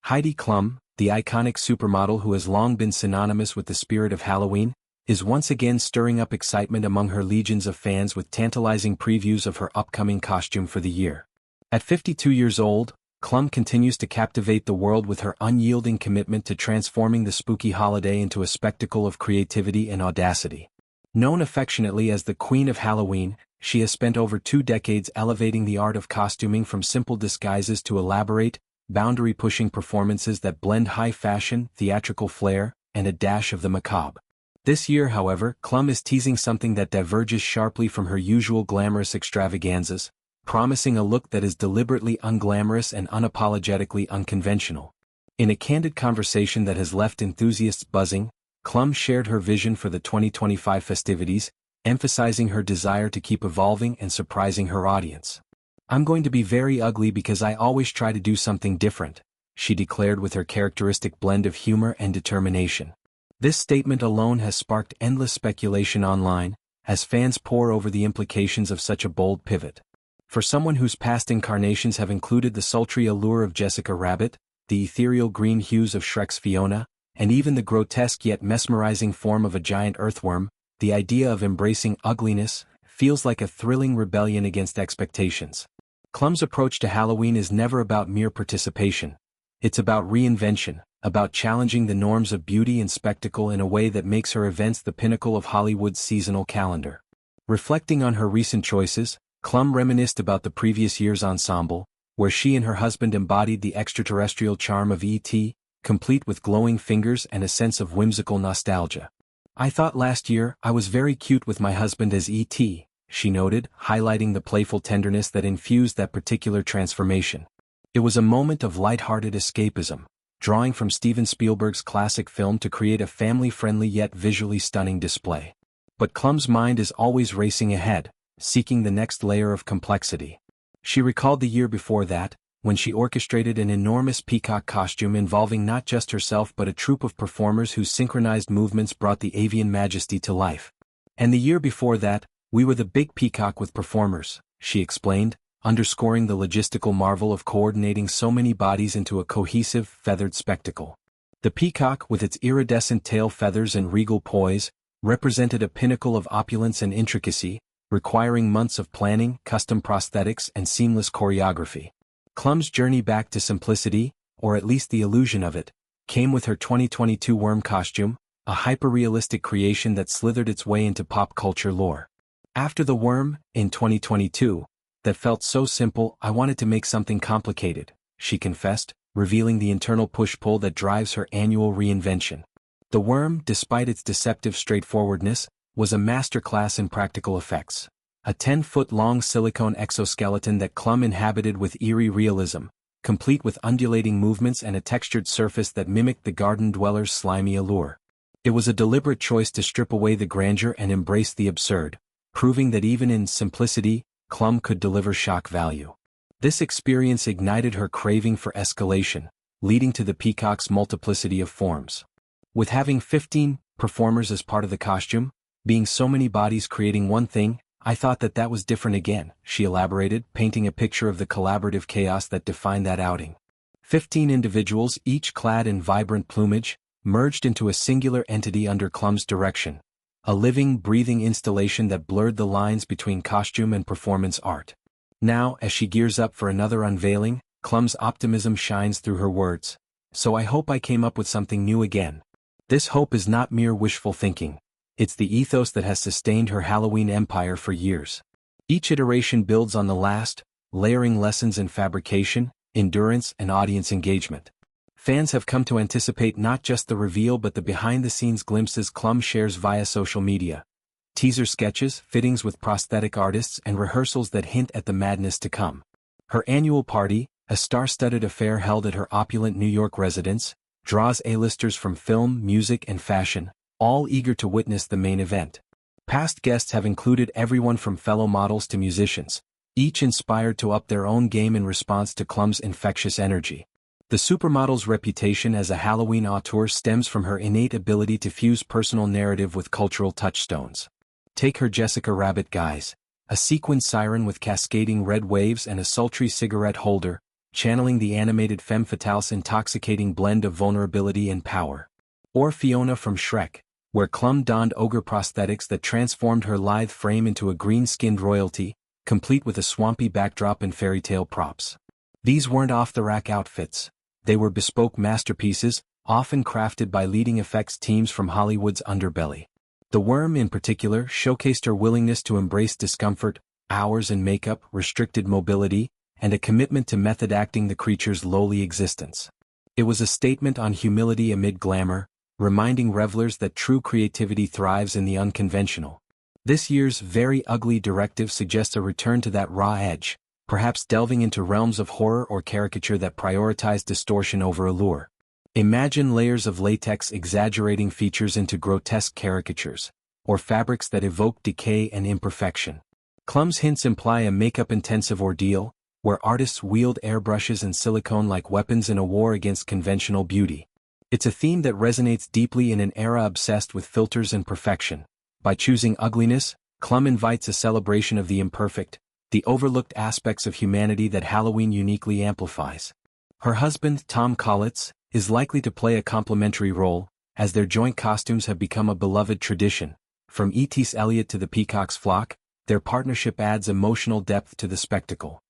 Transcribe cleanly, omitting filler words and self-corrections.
Heidi Klum, the iconic supermodel who has long been synonymous with the spirit of Halloween, is once again stirring up excitement among her legions of fans with tantalizing previews of her upcoming costume for the year. At 52 years old, Klum continues to captivate the world with her unyielding commitment to transforming the spooky holiday into a spectacle of creativity and audacity. Known affectionately as the Queen of Halloween, she has spent over 2 decades elevating the art of costuming from simple disguises to elaborate, boundary-pushing performances that blend high fashion, theatrical flair, and a dash of the macabre. This year, however, Klum is teasing something that diverges sharply from her usual glamorous extravaganzas, promising a look that is deliberately unglamorous and unapologetically unconventional. In a candid conversation that has left enthusiasts buzzing, Klum shared her vision for the 2025 festivities, emphasizing her desire to keep evolving and surprising her audience. "I'm going to be very ugly because I always try to do something different," she declared with her characteristic blend of humor and determination. This statement alone has sparked endless speculation online, as fans pore over the implications of such a bold pivot. For someone whose past incarnations have included the sultry allure of Jessica Rabbit, the ethereal green hues of Shrek's Fiona, and even the grotesque yet mesmerizing form of a giant earthworm, the idea of embracing ugliness feels like a thrilling rebellion against expectations. Klum's approach to Halloween is never about mere participation. It's about reinvention, about challenging the norms of beauty and spectacle in a way that makes her events the pinnacle of Hollywood's seasonal calendar. Reflecting on her recent choices, Klum reminisced about the previous year's ensemble, where she and her husband embodied the extraterrestrial charm of E.T., complete with glowing fingers and a sense of whimsical nostalgia. "I thought last year I was very cute with my husband as E.T., she noted, highlighting the playful tenderness that infused that particular transformation. It was a moment of light-hearted escapism, drawing from Steven Spielberg's classic film to create a family-friendly yet visually stunning display. But Klum's mind is always racing ahead, seeking the next layer of complexity. She recalled the year before that, when she orchestrated an enormous peacock costume involving not just herself but a troupe of performers whose synchronized movements brought the avian majesty to life. And the year before that, we were the big peacock with performers, she explained, underscoring the logistical marvel of coordinating so many bodies into a cohesive, feathered spectacle. The peacock, with its iridescent tail feathers and regal poise, represented a pinnacle of opulence and intricacy, requiring months of planning, custom prosthetics, and seamless choreography. Klum's journey back to simplicity, or at least the illusion of it, came with her 2022 worm costume, a hyper-realistic creation that slithered its way into pop culture lore. "After the worm, in 2022, that felt so simple I wanted to make something complicated," she confessed, revealing the internal push-pull that drives her annual reinvention. The worm, despite its deceptive straightforwardness, was a masterclass in practical effects. A 10-foot-long silicone exoskeleton that Klum inhabited with eerie realism, complete with undulating movements and a textured surface that mimicked the garden dweller's slimy allure. It was a deliberate choice to strip away the grandeur and embrace the absurd, proving that even in simplicity, Klum could deliver shock value. This experience ignited her craving for escalation, leading to the peacock's multiplicity of forms. With having 15 performers as part of the costume, being so many bodies creating one thing, I thought that was different again, she elaborated, painting a picture of the collaborative chaos that defined that outing. 15 individuals, each clad in vibrant plumage, merged into a singular entity under Klum's direction. A living, breathing installation that blurred the lines between costume and performance art. Now, as she gears up for another unveiling, Klum's optimism shines through her words. "So I hope I came up with something new again." This hope is not mere wishful thinking. It's the ethos that has sustained her Halloween empire for years. Each iteration builds on the last, layering lessons in fabrication, endurance, and audience engagement. Fans have come to anticipate not just the reveal but the behind-the-scenes glimpses Klum shares via social media. Teaser sketches, fittings with prosthetic artists, and rehearsals that hint at the madness to come. Her annual party, a star-studded affair held at her opulent New York residence, draws A-listers from film, music, and fashion, all eager to witness the main event. Past guests have included everyone from fellow models to musicians, each inspired to up their own game in response to Klum's infectious energy. The supermodel's reputation as a Halloween auteur stems from her innate ability to fuse personal narrative with cultural touchstones. Take her Jessica Rabbit guise, a sequined siren with cascading red waves and a sultry cigarette holder, channeling the animated femme fatale's intoxicating blend of vulnerability and power. Or Fiona from Shrek, where Klum donned ogre prosthetics that transformed her lithe frame into a green-skinned royalty, complete with a swampy backdrop and fairy tale props. These weren't off-the-rack outfits. They were bespoke masterpieces, often crafted by leading effects teams from Hollywood's underbelly. The Worm in particular showcased her willingness to embrace discomfort, hours in makeup, restricted mobility, and a commitment to method acting the creature's lowly existence. It was a statement on humility amid glamour, reminding revelers that true creativity thrives in the unconventional. This year's Very Ugly directive suggests a return to that raw edge, perhaps delving into realms of horror or caricature that prioritize distortion over allure. Imagine layers of latex exaggerating features into grotesque caricatures, or fabrics that evoke decay and imperfection. Klum's hints imply a makeup-intensive ordeal, where artists wield airbrushes and silicone like weapons in a war against conventional beauty. It's a theme that resonates deeply in an era obsessed with filters and perfection. By choosing ugliness, Klum invites a celebration of the imperfect, the overlooked aspects of humanity that Halloween uniquely amplifies. Her husband, Tom Collitz, is likely to play a complementary role, as their joint costumes have become a beloved tradition. From E.T.'s Eliot to the Peacock's Flock, their partnership adds emotional depth to the spectacle.